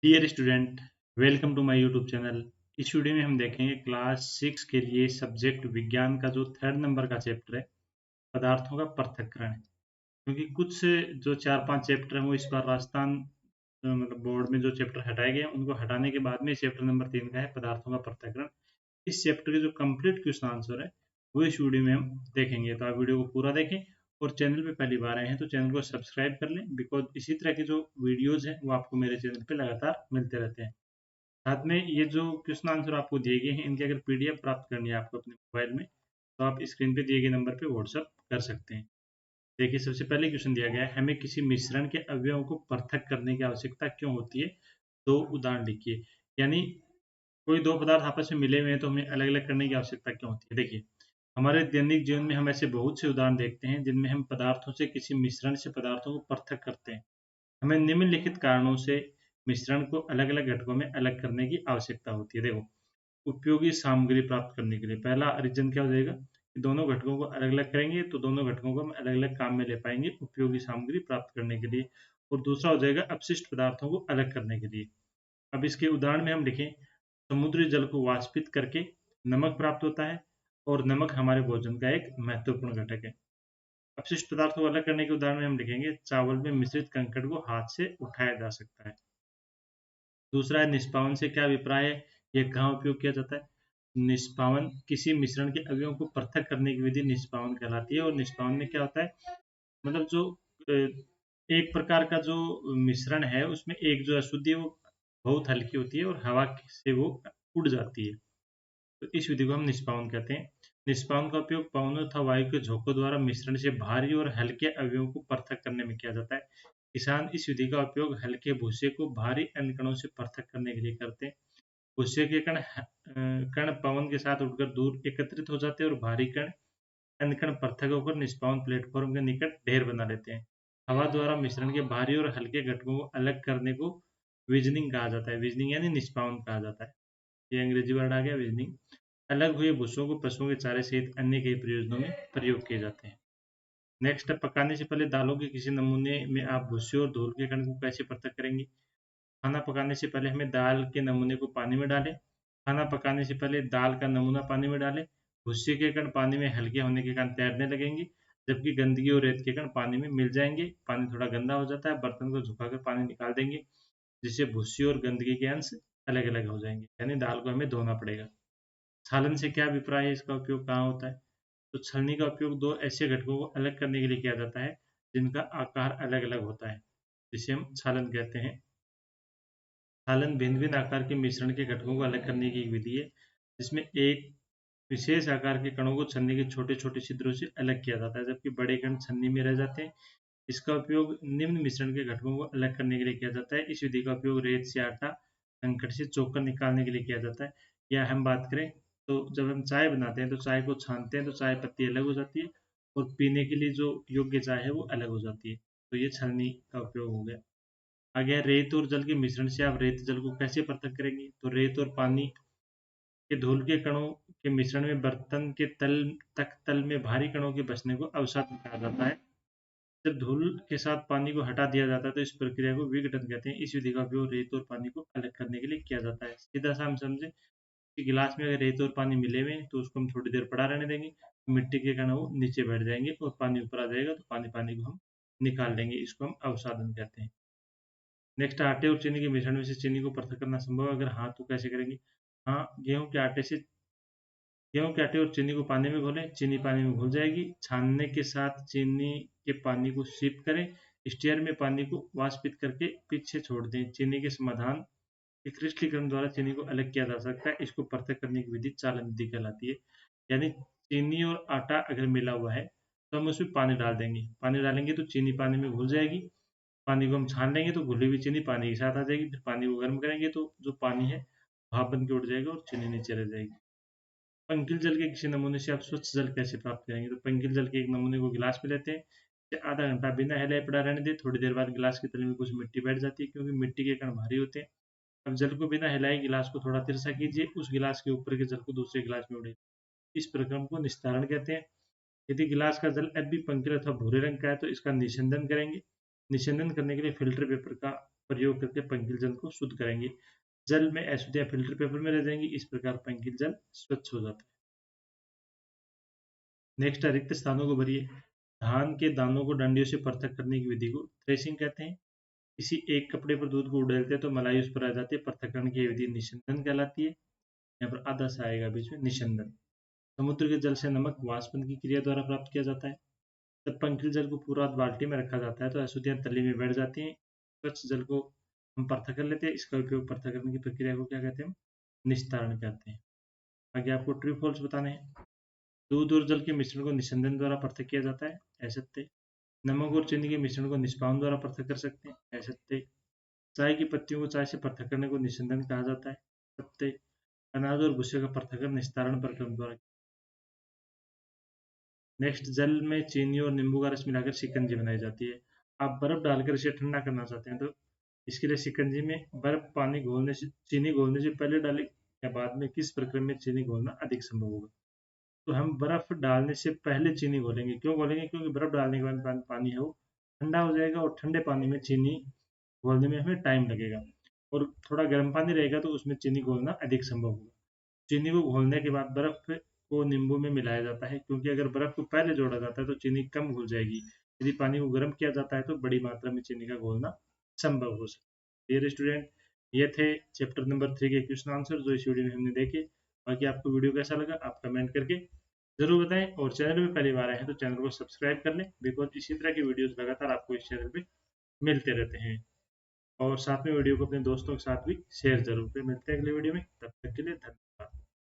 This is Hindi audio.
Dear student, welcome to my YouTube channel. इस वीडियो में हम देखेंगे क्लास 6 के लिए सब्जेक्ट विज्ञान का जो थर्ड नंबर का चैप्टर है, पदार्थों का पृथक्करण। क्योंकि कुछ जो 4-5 चैप्टर हैं वो इस बार राजस्थान मतलब बोर्ड में जो चैप्टर हटाए गए हैं उनको हटाने के बाद में चैप्टर नंबर 3 का है पदार्थों का पृथक्करण। इस चैप्टर के जो कंप्लीट क्वेश्चन आंसर है वो इस वीडियो में हम देखेंगे, तो आप वीडियो को पूरा देखें। और चैनल पे पहली बार आए हैं तो चैनल को सब्सक्राइब कर लें, बिकॉज इसी तरह के जो वीडियोज हैं वो आपको मेरे चैनल पे लगातार मिलते रहते हैं। साथ में ये जो क्वेश्चन आंसर आपको दिए गए हैं इनकी अगर पीडीएफ प्राप्त करनी है आपको अपने मोबाइल में, तो आप स्क्रीन पे दिए गए नंबर पे व्हाट्सअप कर सकते हैं। देखिए, सबसे पहले क्वेश्चन दिया गया है, हमें किसी मिश्रण के अवयवों को पृथक करने की आवश्यकता क्यों होती है? दो उदाहरण लिखिए। यानी कोई दो पदार्थ आपस में मिले हुए हैं तो हमें अलग अलग करने की आवश्यकता क्यों होती है? देखिए, हमारे दैनिक जीवन में हम ऐसे बहुत से उदाहरण देखते हैं जिनमें हम पदार्थों से किसी मिश्रण से पदार्थों को पृथक करते हैं। हमें निम्नलिखित कारणों से मिश्रण को अलग अलग घटकों में अलग करने की आवश्यकता होती है। देखो, उपयोगी सामग्री प्राप्त करने के लिए पहला रीजन क्या हो जाएगा कि दोनों घटकों को अलग अलग करेंगे तो दोनों घटकों को हम अलग अलग काम में ले पाएंगे उपयोगी सामग्री प्राप्त करने के लिए। और दूसरा हो जाएगा अपशिष्ट पदार्थों को अलग करने के लिए। अब इसके उदाहरण में हम लिखें, समुद्री जल को वाष्पित करके नमक प्राप्त होता है और नमक हमारे भोजन का एक महत्वपूर्ण घटक है। अपशिष्ट पदार्थों को अलग करने के उदाहरण में हम लिखेंगे, चावल में मिश्रित कंकड़ को हाथ से उठाया जा सकता है। दूसरा है निष्पावन से क्या अभिप्राय है, ये कहाँ उपयोग किया जाता है? निष्पावन किसी मिश्रण के अवयवों को पृथक करने की विधि निष्पावन कहलाती है। और निष्पावन में क्या होता है, मतलब जो एक प्रकार का जो मिश्रण है उसमें एक जो अशुद्धि है वो बहुत हल्की होती है और हवा से वो उड़ जाती है, तो इस विधि को हम निष्पावन कहते हैं। निष्पावन का उपयोग पवनों तथा वायु के झोंकों द्वारा मिश्रण से भारी और हल्के अवयवों को पृथक करने में किया जाता है। किसान इस विधि का उपयोग हल्के भूसे को भारी अन्य कणों से पृथक करने के लिए करते हैं। भूसे के कण पवन के साथ उड़कर दूर एकत्रित हो जाते हैं और भारी कण अन्य कण पृथक होकर निष्पावन प्लेटफॉर्म के निकट ढेर बना लेते हैं। हवा द्वारा मिश्रण के भारी और हल्के घटकों को अलग करने को विजनिंग कहा जाता है। विजनिंग यानी निष्पावन कहा जाता है। ये अंग्रेजी वर्ड आ गया विजनिंग। अलग हुए भूसों को पशुओं के चारे सहित अन्य कई प्रयोजनों में प्रयोग किए जाते हैं। नेक्स्ट, पकाने से पहले दालों के किसी नमूने में आप भूसे और धूल के कण को कैसे पृथक करेंगे? खाना पकाने से पहले हमें दाल के नमूने को पानी में डालें। खाना पकाने से पहले दाल का नमूना पानी में डालें। भूसे के कण पानी में हल्के होने के कारण तैरने लगेंगे, जबकि गंदगी और रेत के कण पानी में मिल जाएंगे। पानी थोड़ा गंदा हो जाता है, बर्तन को झुकाकर पानी निकाल देंगे, जिससे भूसी और गंदगी के अंश अलग अलग हो जाएंगे। यानी दाल को हमें धोना पड़ेगा। छालन से क्या अभिप्राय है, इसका उपयोग कहाँ होता है? तो छलनी का उपयोग दो ऐसे घटकों को अलग करने के लिए किया जाता है जिनका आकार अलग अलग होता है, जिसे हम छालन कहते हैं। छालन भिन्न भिन्न आकार के मिश्रण के घटकों को अलग करने की एक विधि है, जिसमें एक विशेष आकार के कणों को छन्नी के छोटे छोटे छिद्रों से अलग किया जाता है, जबकि बड़े कण छन्नी में रह जाते हैं। इसका उपयोग निम्न मिश्रण के घटकों को अलग करने के लिए किया जाता है। इस विधि का उपयोग रेत से आटा, कंकड़ से चोकर निकालने के लिए किया जाता है। या हम बात करें तो जब हम चाय बनाते हैं तो चाय को छानते हैं तो चाय पत्ती अलग हो जाती है और पीने के लिए जो योग्य चाय है वो अलग हो जाती है। तो ये छलनी का उपयोग हो गया। आगे है, रेत और जल के मिश्रण से आप रेत जल को कैसे पृथक करेंगे? तो रेत और पानी के धूल के कणों के मिश्रण में बर्तन के तल में भारी कणों के बचने को अवसाद कहा जाता है। जब धूल के साथ पानी को हटा दिया जाता है तो इस प्रक्रिया को विघटन कहते हैं। इस विधि का उपयोग रेत और पानी को अलग करने के लिए किया जाता है। सीधा सा हम समझे कि गिलास में अगर रेत और पानी मिले हुए हैं तो उसको हम थोड़ी देर पड़ा रहने देंगे, मिट्टी के कण वो नीचे बैठ जाएंगे और पानी ऊपर आ जाएगा, तो पानी पानी को हम निकाल लेंगे। इसको हम अवसादन कहते हैं। नेक्स्ट, आटे और चीनी के मिश्रण में से चीनी को पृथक करना संभव है? अगर हाँ तो कैसे करेंगे? हाँ, गेहूं के आटे और चीनी को पानी में घोलें, चीनी पानी में घुल जाएगी। छानने के साथ चीनी के पानी को सिप करें। स्टेयर में पानी को वाष्पित करके पीछे छोड़ दें। चीनी के समाधान के क्रिस्टलीकरण द्वारा चीनी को अलग किया जा सकता है। इसको पृथक करने की विधि चालन विधि कहलाती है। यानी चीनी और आटा अगर मिला हुआ है तो हम उसमें पानी डाल देंगे। पानी डालेंगे तो चीनी पानी में घुल जाएगी। पानी को हम छान लेंगे तो घुली हुई चीनी पानी के साथ आ जाएगी। फिर पानी को गर्म करेंगे तो जो पानी है भाप बन के उड़ जाएगा और चीनी नीचे रह जाएगी। पंकिल जल के किसी नमूने से आप स्वच्छ जल कैसे प्राप्त करेंगे? तो पंकिल जल के एक नमूने को गिलास में लेते हैं, इसे आधा घंटा बिना हिलाए पड़ा रहने दें। थोड़ी देर बाद गिलास के तले में कुछ मिट्टी बैठ जाती है, क्योंकि मिट्टी के कण भारी होते हैं। अब जल को बिना हिलाए गिलास को थोड़ा तिरछा कीजिए, उस गिलास के ऊपर के जल को दूसरे गिलास में उड़े। इस प्रक्रम को निस्तारण कहते हैं। यदि गिलास का जल अब भी पंकिल अथवा भूरे रंग का है तो इसका निस्यंदन करेंगे। निस्यंदन करने के लिए फिल्टर पेपर का प्रयोग करके पंकिल जल को शुद्ध करेंगे। जल में अशुद्धियां फिल्टर पेपर में रह जाएंगी, इस प्रकार पंकिल जल स्वच्छ हो जाता है। नेक्स्ट है रिक्त स्थानों को भरिए। धान के दानों को डंडियों से पृथक करने की विधि को थ्रेसिंग कहते हैं। किसी एक कपड़े पर दूध को उड़ेलते हैं तो मलाई उस पर आ जाती है, पृथक्करण की विधि निषंदन कहलाती है। यहाँ पर आधा सा आएगा बीच में, निषंदन। समुद्र के जल से नमक वाष्पन की क्रिया द्वारा प्राप्त किया जाता है। जब पंकिल जल को पूरा बाल्टी में रखा जाता है तो अशुद्धियां तली में बैठ जाती हैं। स्वच्छ जल को हम पृथक कर लेते हैं, इसका उपयोग पृथक्करण की प्रक्रिया को क्या कहते हैं, निस्तारण कहते हैं। आगे आपको ट्रू फॉल्स बताने हैं। दूध और जल के मिश्रण को निस्संदन द्वारा पृथक किया जाता है, असत्य। नमक और चीनी के मिश्रण को निष्पादन द्वारा पृथक कर सकते हैं, असत्य। चाय की पत्तियों को चाय से पृथक करने को निस्संदन कहा जाता है, सत्य। अनाज और भूसे का पृथक्करण निस्तारण प्रक्रम द्वारा। नेक्स्ट, जल में चीनी और नींबू का रस मिलाकर शिकंजी बनाई जाती है। आप बर्फ डालकर इसे ठंडा करना चाहते हैं तो इसके लिए शिकंजी में बर्फ पानी घोलने से चीनी घोलने से पहले डालें या बाद में, किस प्रक्रम में चीनी घोलना अधिक संभव होगा? तो हम बर्फ डालने से पहले चीनी घोलेंगे। क्यों घोलेंगे? क्योंकि बर्फ डालने के बाद पानी है वो ठंडा हो जाएगा और ठंडे पानी में चीनी घोलने में हमें टाइम लगेगा, और थोड़ा गर्म पानी रहेगा तो उसमें चीनी घोलना अधिक संभव होगा। चीनी को घोलने के बाद बर्फ को नींबू में मिलाया जाता है, क्योंकि अगर बर्फ को पहले जोड़ा जाता है तो चीनी कम घुल जाएगी। यदि पानी को गर्म किया जाता है तो बड़ी मात्रा में चीनी का घोलना संभव हो सकता है। डियर स्टूडेंट, ये थे चैप्टर नंबर 3 के क्वेश्चन आंसर जो इस वीडियो में हमने देखे। बाकी आपको वीडियो कैसा लगा आप कमेंट करके जरूर बताएं, और चैनल में पहली बार आए हैं तो चैनल को सब्सक्राइब कर लें, बिकॉज इसी तरह की वीडियोस लगातार आपको इस चैनल पे मिलते रहते हैं। और साथ में वीडियो को अपने दोस्तों के साथ भी शेयर जरूर करें। मिलते हैं अगले वीडियो में, तब तक के लिए धन्यवाद।